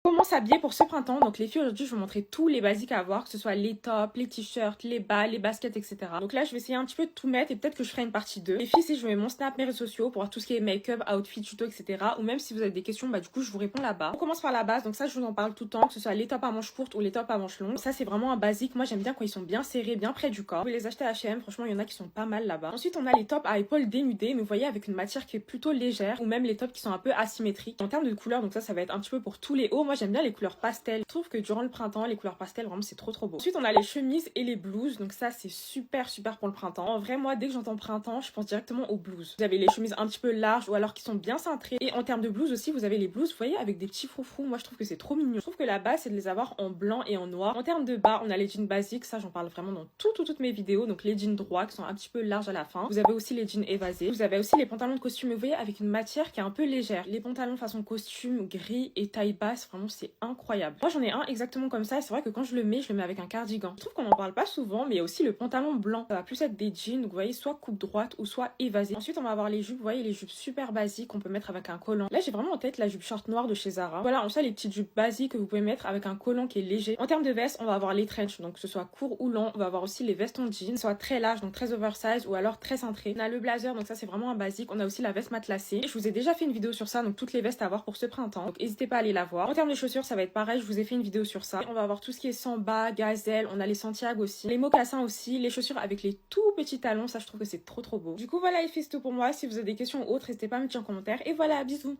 Comment s'habiller pour ce printemps? Donc les filles, aujourd'hui je vais vous montrer tous les basiques à avoir, que ce soit les tops, les t-shirts, les bas, les baskets, etc. Donc là je vais essayer un petit peu de tout mettre et peut-être que je ferai une partie 2. Les filles, si je mets mon snap, mes réseaux sociaux pour voir tout ce qui est make-up, outfit, tuto, etc. Ou même si vous avez des questions, bah du coup je vous réponds là-bas. On commence par la base, donc ça je vous en parle tout le temps, que ce soit les tops à manches courtes ou les tops à manches longues. Ça c'est vraiment un basique, moi j'aime bien quand ils sont bien serrés, bien près du corps. Vous pouvez les acheter à H&M, franchement il y en a qui sont pas mal là-bas. Ensuite on a les tops à épaules dénudées, mais vous voyez avec une matière qui est plutôt légère, ou même les tops qui sont un peu asymétriques. En termes de couleurs, donc ça va être un petit peu pour tous les hauts. Moi j'aime bien les couleurs pastel. Je trouve que durant le printemps, les couleurs pastel, vraiment, c'est trop beau. Ensuite, on a les chemises et les blouses. Donc ça, c'est super pour le printemps. En vrai, moi, dès que j'entends printemps, je pense directement aux blouses. Vous avez les chemises un petit peu larges ou alors qui sont bien cintrées. Et en termes de blouses aussi, vous avez les blouses, vous voyez, avec des petits froufrous. Moi, je trouve que c'est trop mignon. Je trouve que la base, c'est de les avoir en blanc et en noir. En termes de bas, on a les jeans basiques. Ça, j'en parle vraiment dans toutes mes vidéos. Donc les jeans droits qui sont un petit peu larges à la fin. Vous avez aussi les jeans évasés. Vous avez aussi les pantalons de costume, vous voyez, avec une matière qui est un peu légère. Les pantalons façon costume, gris et taille basse, vraiment, c'est incroyable. Moi, j'en ai un exactement comme ça. C'est vrai que quand je le mets avec un cardigan. Je trouve qu'on en parle pas souvent, mais il y a aussi le pantalon blanc. Ça va plus être des jeans, donc vous voyez, soit coupe droite ou soit évasée. Ensuite, on va avoir les jupes. Vous voyez, les jupes super basiques qu'on peut mettre avec un collant. Là, j'ai vraiment en tête la jupe short noire de chez Zara. Voilà, on sait les petites jupes basiques que vous pouvez mettre avec un collant qui est léger. En termes de vestes, on va avoir les trench, donc que ce soit court ou long. On va avoir aussi les vestes en jean, soit très large, donc très oversize ou alors très cintré. On a le blazer, donc ça c'est vraiment un basique. On a aussi la veste matelassée. Je vous ai déjà fait une vidéo sur ça, donc toutes les vestes à avoir pour ce printemps. Donc n'hésitez pas à aller la voir. En termes de chaussures, ça va être pareil. Je vous ai fait une vidéo sur ça. On va avoir tout ce qui est samba, gazelle, on a les Santiago aussi, les mocassins aussi, les chaussures avec les tout petits talons, ça je trouve que c'est trop beau. Du coup voilà les filles, c'est tout pour moi. Si vous avez des questions ou autres, n'hésitez pas à me dire en commentaire. Et voilà, bisous.